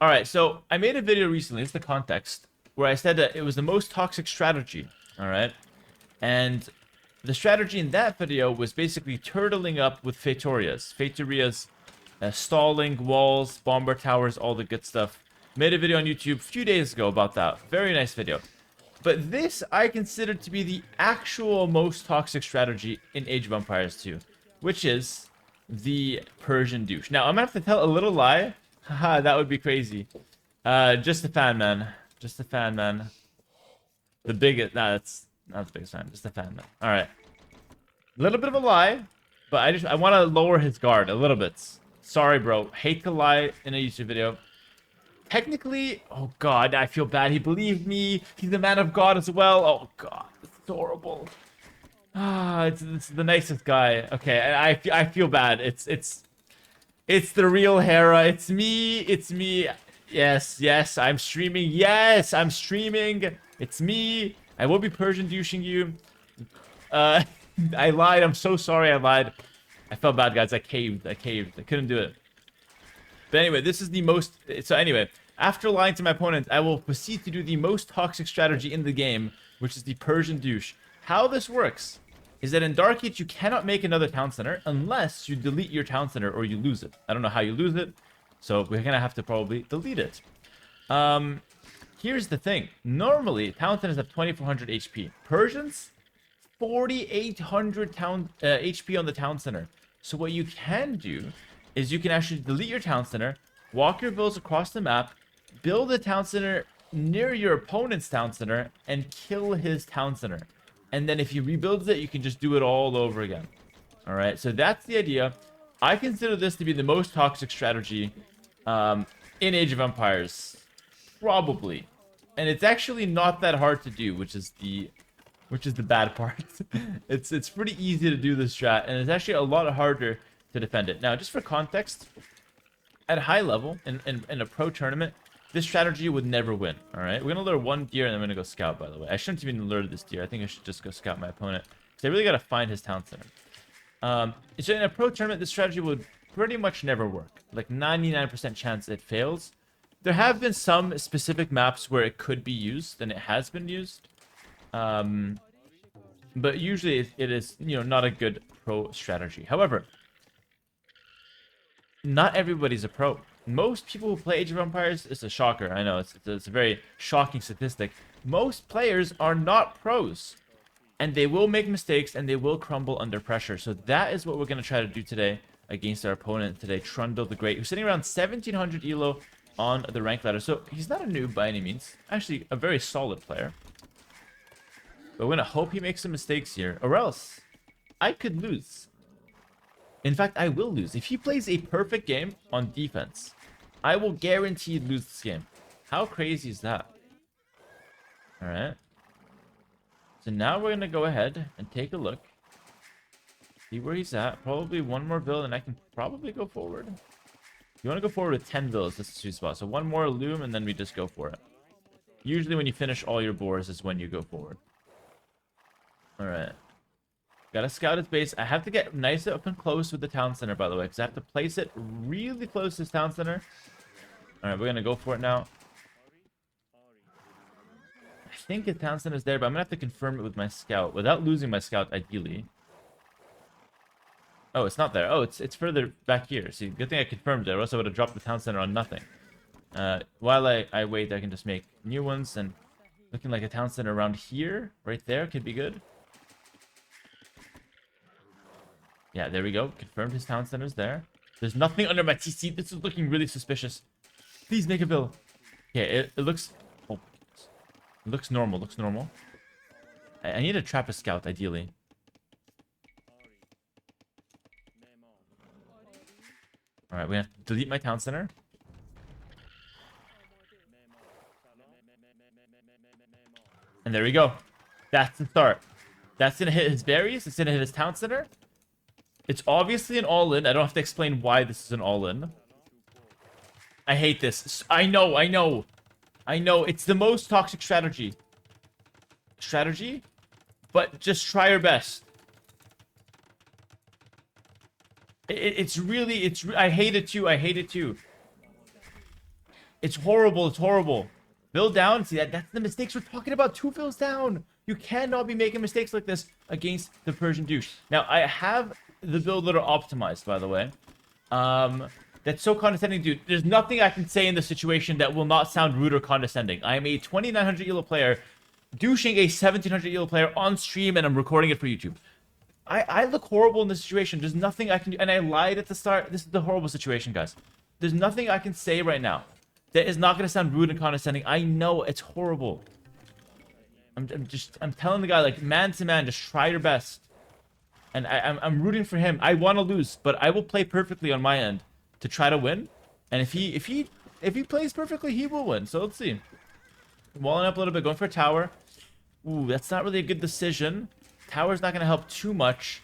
All right, so I made a video recently. It's the context where I said that it was the most toxic strategy. All right, and the strategy in that video was basically turtling up with Fetorias, stalling walls, bomber towers, all the good stuff. Made a video on YouTube a few days ago about that. Very nice video. But this I consider to be the actual most toxic strategy in Age of Empires 2, which is the Persian douche. Now, I'm gonna have to tell a little lie. Haha, that would be crazy. Just a fan, man. Just a fan, man. The biggest... Nah, that's not the biggest fan. Just a fan, man. Alright. A little bit of a lie, but I want to lower his guard a little bit. Sorry, bro. Hate to lie in a YouTube video. Technically, oh god, I feel bad. He believed me. He's a man of God as well. Oh god, it's horrible. Ah, it's the nicest guy. Okay, I feel bad. It's the real Hera. It's me. It's me. Yes, I'm streaming. Yes, I'm streaming. It's me. I will be Persian douching you. I lied. I'm so sorry I lied. I felt bad, guys. I caved. I couldn't do it. But anyway, this is the most... So anyway, after lying to my opponent, I will proceed to do the most toxic strategy in the game, which is the Persian douche. How this works is that in Dark Age, you cannot make another town center unless you delete your town center or you lose it. I don't know how you lose it, so we're going to have to probably delete it. Here's the thing. Normally, town centers have 2400 HP. Persians, 4800 HP on the town center. So what you can do is you can actually delete your town center, walk your builds across the map, build a town center near your opponent's town center, and kill his town center. And then if he rebuilds it, you can just do it all over again. Alright, so that's the idea. I consider this to be the most toxic strategy in Age of Empires. Probably. And it's actually not that hard to do, which is the bad part. It's pretty easy to do this strat, and it's actually a lot harder to defend it. Now, just for context, at high level, in a pro tournament, this strategy would never win, alright? We're going to lure one deer, and I'm going to go scout, by the way. I shouldn't even lure this deer. I think I should just go scout my opponent. Because I really got to find his town center. So in a pro tournament, this strategy would pretty much never work. Like 99% chance it fails. There have been some specific maps where it could be used, and it has been used. But usually it is, not a good pro strategy. However, not everybody's a pro. Most people who play Age of Empires, it's a shocker. I know, it's a very shocking statistic. Most players are not pros. And they will make mistakes, and they will crumble under pressure. So that is what we're going to try to do today against our opponent today, Trundle the Great, who's sitting around 1700 elo on the rank ladder. So he's not a noob by any means. Actually, a very solid player. But we're going to hope he makes some mistakes here, or else I could lose. In fact, I will lose. If he plays a perfect game on defense, I will guarantee lose this game. How crazy is that? Alright. So now we're going to go ahead and take a look. See where he's at. Probably one more build and I can probably go forward. You want to go forward with 10 builds. That's the sweet spot. So one more loom and then we just go for it. Usually when you finish all your boars is when you go forward. Alright. Gotta scout his base. I have to get nice up and close with the town center, by the way, because I have to place it really close to his town center. Alright, we're gonna go for it now. I think his town center is there, but I'm gonna have to confirm it with my scout without losing my scout, ideally. Oh, it's not there. Oh, it's further back here. See, good thing I confirmed it, or else I would have dropped the town center on nothing. While I wait, I can just make new ones, and looking like a town center around here, right there, could be good. Yeah, there we go. Confirmed his town center's there. There's nothing under my TC. This is looking really suspicious. Please make a bill. Yeah, it looks... Oh, it looks normal. Looks normal. I need to trap a scout, ideally. Alright, we have to delete my town center. And there we go. That's the start. That's going to hit his berries. It's going to hit his town center. It's obviously an all-in. I don't have to explain why this is an all-in. I hate this. I know. It's the most toxic strategy. But just try your best. It's really... I hate it too. It's horrible. It's horrible. Bill down. See, that's the mistakes we're talking about. 2 bills down. You cannot be making mistakes like this against the Persian douche. Now, I have the build that are optimized, by the way. That's so condescending, dude. There's nothing I can say in this situation that will not sound rude or condescending. I am a 2900 elo player douching a 1700 elo player on stream, and I'm recording it for YouTube. I look horrible in this situation. There's nothing I can do. And I lied at the start. This is the horrible situation, guys. There's nothing I can say right now that is not going to sound rude and condescending. I know it's horrible. I'm telling the guy, like, man to man, just try your best. And I'm rooting for him. I want to lose, but I will play perfectly on my end to try to win. And if he plays perfectly, he will win. So let's see. Walling up a little bit, going for a tower. Ooh, that's not really a good decision. Tower's not going to help too much.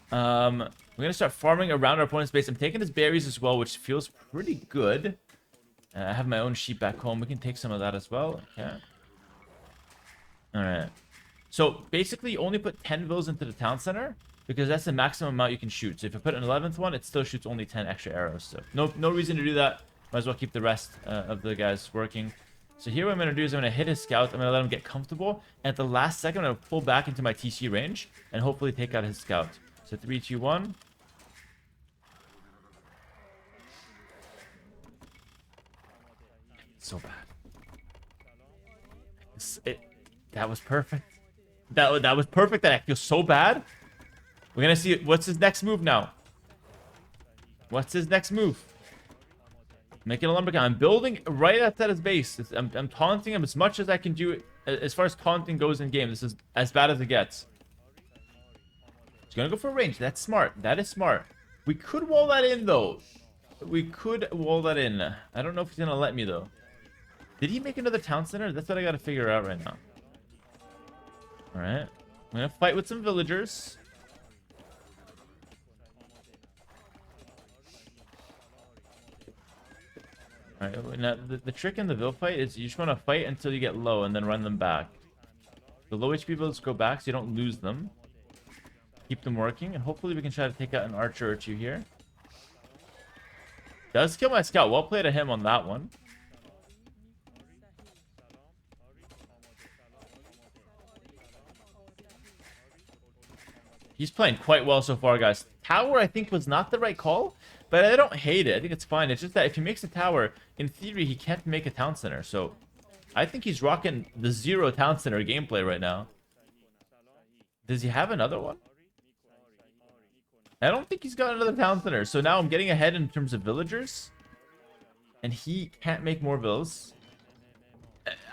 We're going to start farming around our opponent's base. I'm taking his berries as well, which feels pretty good. I have my own sheep back home. We can take some of that as well. Okay. Alright. So, basically, you only put 10 vills into the town center, because that's the maximum amount you can shoot. So if you put an 11th one, it still shoots only 10 extra arrows. So no reason to do that. Might as well keep the rest of the guys working. So here what I'm going to do is I'm going to hit his scout. I'm going to let him get comfortable. And at the last second, I'm going to pull back into my TC range and hopefully take out his scout. So 3, 2, 1. So bad. That was perfect. That was perfect. That I feel so bad. We're going to see what's his next move now. What's his next move? Making a lumberjack. I'm building right outside his base. I'm taunting him as much as I can do. As far as taunting goes in game, this is as bad as it gets. He's gonna go for a range. That's smart. That is smart. We could wall that in, though. We could wall that in. I don't know if he's gonna let me, though. Did he make another town center? That's what I gotta figure out right now. Alright. I'm gonna fight with some villagers. Alright, now the trick in the Vil fight is you just want to fight until you get low and then run them back. The low HP builds go back so you don't lose them. Keep them working, and hopefully we can try to take out an archer or two here. Does kill my scout. Well played to him on that one. He's playing quite well so far, guys. Tower, I think, was not the right call, but I don't hate it. I think it's fine. It's just that if he makes a tower, in theory, he can't make a town center. So I think he's rocking the 0 town center gameplay right now. Does he have another one? I don't think he's got another town center. So now I'm getting ahead in terms of villagers. And he can't make more vills.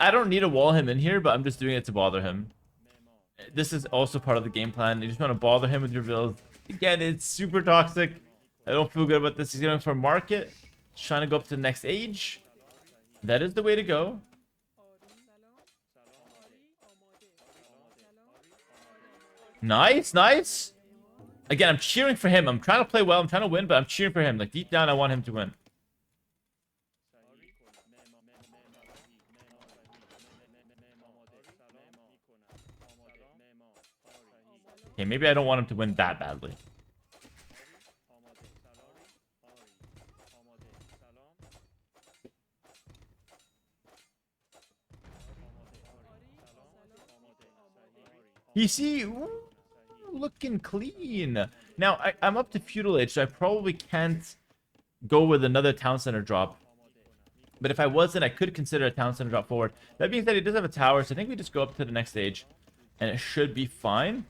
I don't need to wall him in here, but I'm just doing it to bother him. This is also part of the game plan. You just want to bother him with your vills. Again, it's super toxic. I don't feel good about this. He's going for a market. He's trying to go up to the next age. That is the way to go. Nice, nice. Again, I'm cheering for him. I'm trying to play well. I'm trying to win, but I'm cheering for him. Like, deep down, I want him to win. Okay, maybe I don't want him to win that badly. You see, ooh, looking clean. Now, I'm up to feudal age, so I probably can't go with another town center drop. But if I wasn't, I could consider a town center drop forward. That being said, he does have a tower, so I think we just go up to the next stage, and it should be fine.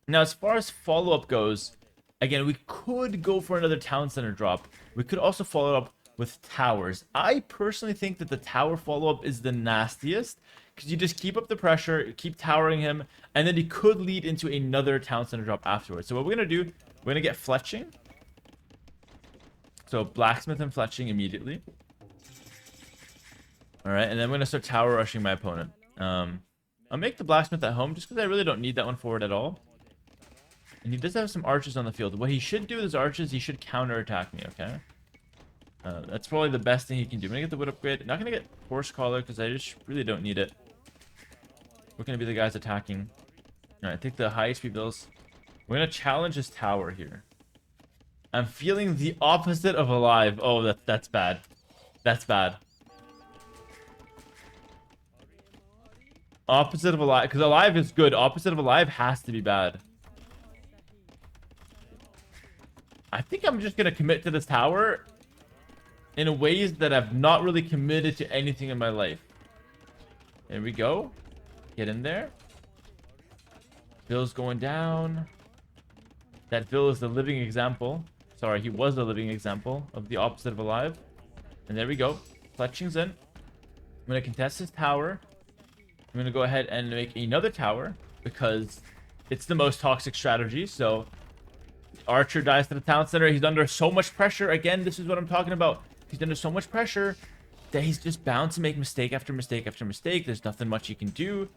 Now, as far as follow-up goes, again, we could go for another town center drop. We could also follow up with towers. I personally think that the tower follow-up is the nastiest, because you just keep up the pressure, keep towering him, and then he could lead into another town center drop afterwards. So what we're going to do, we're going to get fletching. So blacksmith and fletching immediately. Alright, and then I'm going to start tower rushing my opponent. I'll make the blacksmith at home, just because I really don't need that one forward at all. And he does have some archers on the field. What he should do with his archers, he should counterattack me, okay? That's probably the best thing he can do. I'm going to get the wood upgrade. Not going to get horse collar, because I just really don't need it. We're going to be the guys attacking. Alright, take the high HP bills. We're going to challenge his tower here. I'm feeling the opposite of alive. Oh, that's bad. That's bad. Opposite of alive, because alive is good. Opposite of alive has to be bad. I think I'm just gonna commit to this tower in ways that I've not really committed to anything in my life. There we go. Get in there. Bill's going down. That Bill is the living example. Sorry, he was the living example of the opposite of alive. And there we go. Fletching's in. I'm going to contest his tower. I'm going to go ahead and make another tower because it's the most toxic strategy. So Archer dies to the town center. He's under so much pressure. Again, this is what I'm talking about. He's under so much pressure that he's just bound to make mistake after mistake after mistake. There's nothing much he can do.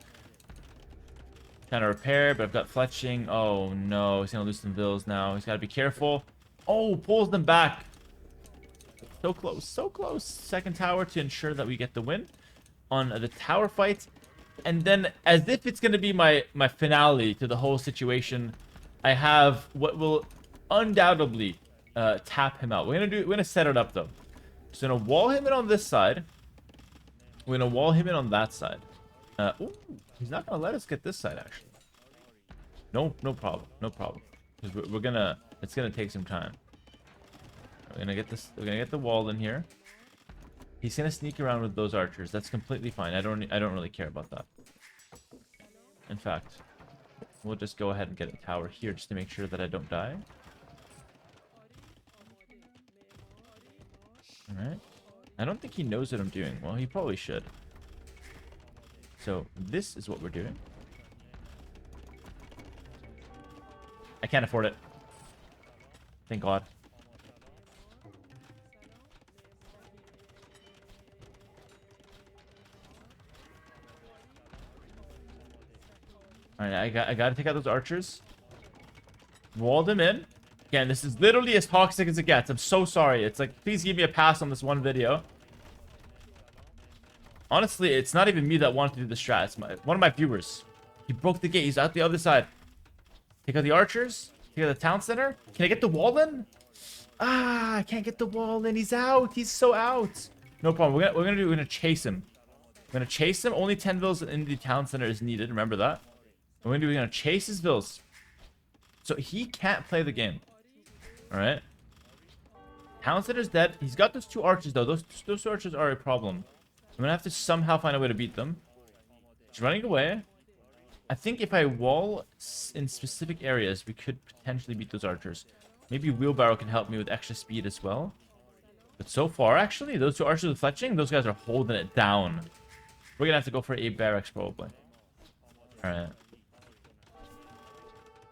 Trying to repair, but I've got Fletching. Oh no, he's gonna lose some bills now. He's gotta be careful. Oh, pulls them back. So close, so close. Second tower to ensure that we get the win on the tower fight. And then, as if it's gonna be my finale to the whole situation, I have what will undoubtedly tap him out. We're gonna set it up though. Just gonna wall him in on this side. We're gonna wall him in on that side. Ooh, he's not gonna let us get this side actually. No problem, no problem. Because it's gonna take some time. We're gonna get this. We're gonna get the wall in here. He's gonna sneak around with those archers. That's completely fine. I don't really care about that. In fact, we'll just go ahead and get a tower here just to make sure that I don't die. All right. I don't think he knows what I'm doing. Well, he probably should. So this is what we're doing. I can't afford it. Thank God. All right, I gotta take out those archers. Walled him in. Again, this is literally as toxic as it gets. I'm so sorry. It's like, please give me a pass on this one video. Honestly, it's not even me that wanted to do the strat. It's one of my viewers. He broke the gate. He's out the other side. Take out the archers. Take out the town center. Can I get the wall in? Ah, I can't get the wall in. He's out. He's so out. No problem. We're gonna chase him. We're gonna chase him. Only 10 vills in the town center is needed. Remember that. We're gonna chase his vills. So he can't play the game. All right. Town center's dead. He's got those two archers though. Those two archers are a problem. I'm gonna have to somehow find a way to beat them. He's running away. I think if I wall in specific areas, we could potentially beat those archers. Maybe Wheelbarrow can help me with extra speed as well. But so far, actually, those two archers with Fletching, those guys are holding it down. We're gonna have to go for a barracks probably. Alright.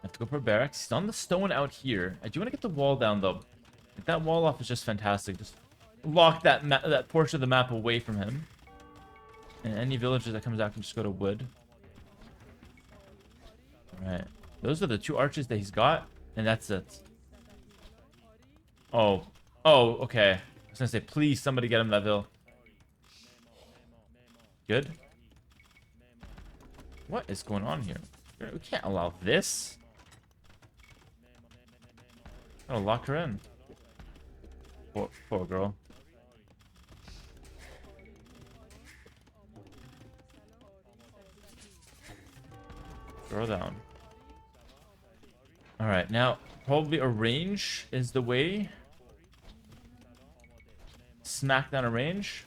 Have to go for a barracks. He's on the stone out here. I do want to get the wall down though. Like, that wall off is just fantastic. Just lock that portion of the map away from him. And any villagers that comes out can just go to wood. Alright. Those are the two archers that he's got. And that's it. Oh. Oh, okay. I was gonna say, please, somebody get him that hill. Good. What is going on here? We can't allow this. I'm gonna lock her in. Poor girl. Throw down. Alright, now probably a range is the way. Smack down a range.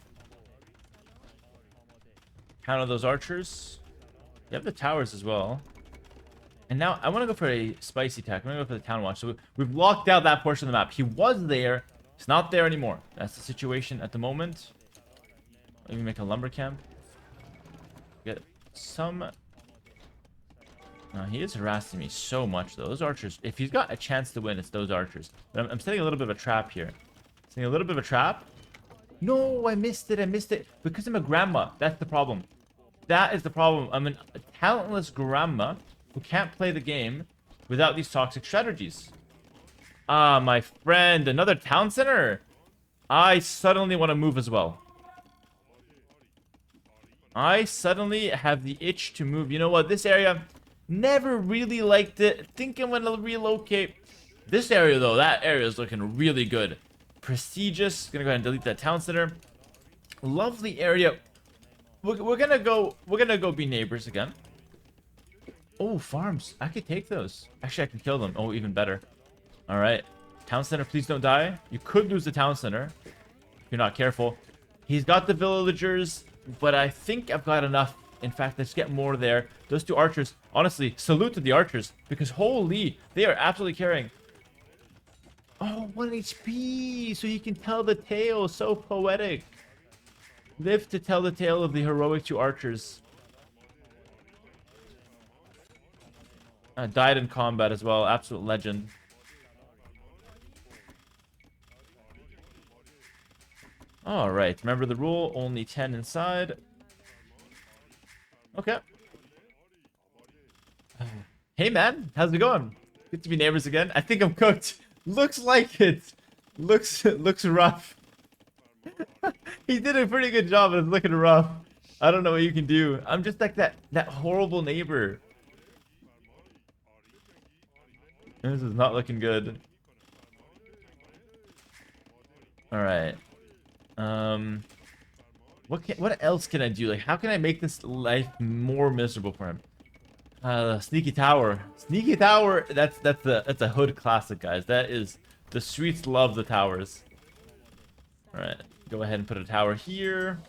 Counter those archers. You have the towers as well. And now I want to go for a spicy attack. I'm going to go for the town watch. So we've locked out that portion of the map. He was there. He's not there anymore. That's the situation at the moment. Let me make a lumber camp. Get some... No, he is harassing me so much, though. Those archers, if he's got a chance to win, it's those archers. But I'm setting a little bit of a trap here. Setting a little bit of a trap. No, I missed it. I missed it. Because I'm a grandma. That's the problem. That is the problem. I'm a talentless grandma who can't play the game without these toxic strategies. Ah, my friend. Another town center. I suddenly want to move as well. I suddenly have the itch to move. You know what? This area... Never really liked it. Think I'm gonna relocate. This area though, that area is looking really good. Prestigious. Gonna go ahead and delete that town center. Lovely area. we're gonna go be neighbors again. Oh, farms. I could take those. Actually, I can kill them. Oh, even better. All right. Town center, please don't die. You could lose the town center if you're not careful. He's got the villagers, but I think I've got enough. In fact, let's get more there. Those two archers. Honestly, salute to the archers, because holy, they are absolutely carrying. Oh, 1 HP, so he can tell the tale. So poetic. Live to tell the tale of the heroic two archers. Died in combat as well. Absolute legend. All right. Remember the rule. Only 10 inside. Okay. Hey, man. How's it going? Good to be neighbors again. I think I'm cooked. Looks like it. Looks rough. He did a pretty good job, but it's looking rough. I don't know what you can do. I'm just like that horrible neighbor. This is not looking good. All right. What else can I do? Like, how can I make this life more miserable for him? Sneaky tower. Sneaky tower. That's a hood classic, guys. That is, the streets love the towers. All right. Go ahead and put a tower here.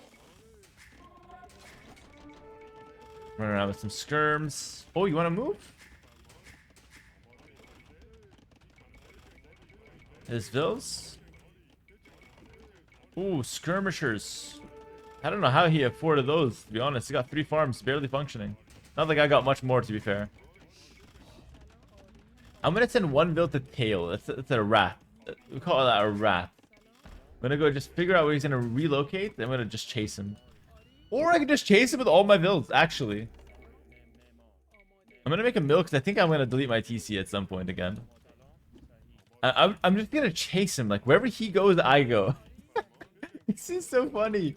Run around with some skirms. Oh, you want to move? His vills. Ooh, skirmishers. I don't know how he afforded those, to be honest. He got 3 farms, barely functioning. Not like I got much more, to be fair. I'm gonna send 1 vill to tail. That's a rat. We call that a rat. I'm gonna go just figure out where he's gonna relocate. Then I'm gonna just chase him. Or I can just chase him with all my vills, actually. I'm gonna make a mill because I think I'm gonna delete my TC at some point again. I'm just gonna chase him. Like, wherever he goes, I go. This is so funny.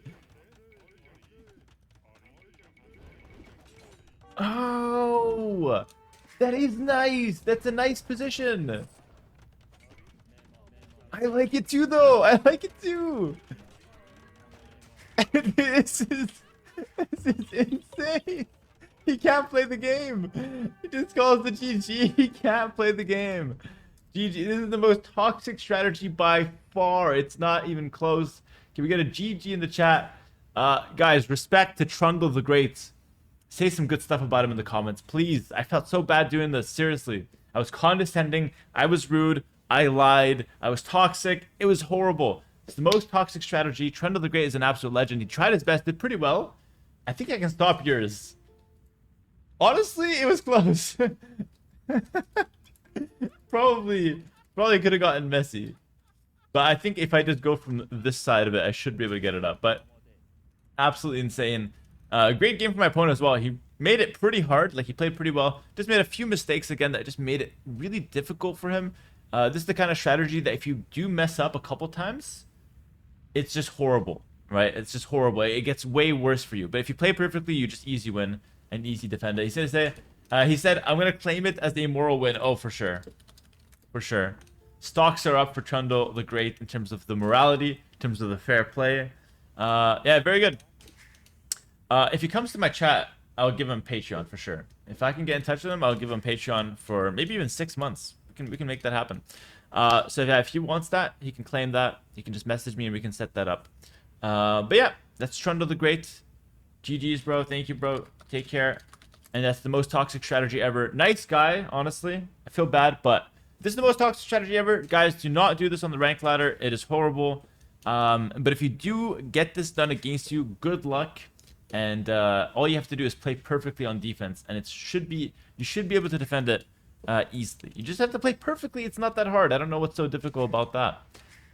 Oh, that is nice. That's a nice position. I like it too, though. I like it too. This is insane. He can't play the game. He just calls the GG. He can't play the game. GG. This is the most toxic strategy by far. It's not even close. Can we get a GG in the chat? Guys, respect to Trundle the Great. Say some good stuff about him in the comments, please. I felt so bad doing this. Seriously. I was condescending. I was rude. I lied. I was toxic. It was horrible. It's the most toxic strategy. Trundle the Great is an absolute legend. He tried his best. Did pretty well. I think I can stop yours. Honestly, it was close. Probably could have gotten messy. But I think if I just go from this side of it, I should be able to get it up. But absolutely insane. Great game for my opponent as well. He made it pretty hard. Like, he played pretty well. Just made a few mistakes again that just made it really difficult for him. This is the kind of strategy that if you do mess up a couple times, it's just horrible, right? It's just horrible. It gets way worse for you. But if you play perfectly, you just easy win and easy defend it. He said, I'm going to claim it as the immoral win. Oh, for sure. For sure. Stocks are up for Trundle the Great in terms of the morality, in terms of the fair play. Yeah, very good. If he comes to my chat, I'll give him Patreon for sure. If I can get in touch with him, I'll give him Patreon for maybe even 6 months. We can make that happen. So if he wants that, he can claim that. He can just message me and we can set that up. But yeah, that's Trundle the Great. GG's, bro. Thank you, bro. Take care. And that's the most toxic strategy ever. Nice guy, honestly. I feel bad, but this is the most toxic strategy ever. Guys, do not do this on the rank ladder. It is horrible. But if you do get this done against you, good luck. And all you have to do is play perfectly on defense, and you should be able to defend it easily. You just have to play perfectly. It's not that hard. I don't know what's so difficult about that.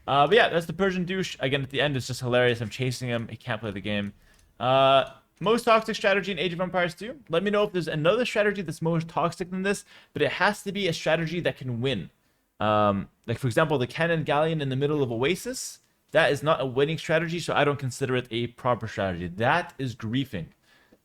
But yeah, that's the Persian douche. Again, at the end, it's just hilarious. I'm chasing him. He can't play the game. Most toxic strategy in Age of Empires 2. Let me know if there's another strategy that's more toxic than this, but it has to be a strategy that can win. Like, for example, the Cannon Galleon in the middle of Oasis. That is not a winning strategy, so I don't consider it a proper strategy. That is griefing.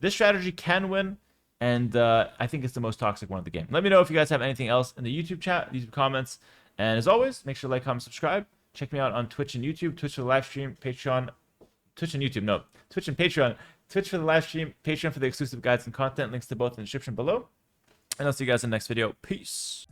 This strategy can win, and I think it's the most toxic one of the game. Let me know if you guys have anything else in the YouTube chat, YouTube comments. And as always, make sure to like, comment, subscribe. Check me out on Twitch and YouTube. Twitch for the live stream, Patreon. Twitch and YouTube, no. Twitch and Patreon. Twitch for the live stream, Patreon for the exclusive guides and content. Links to both in the description below. And I'll see you guys in the next video. Peace.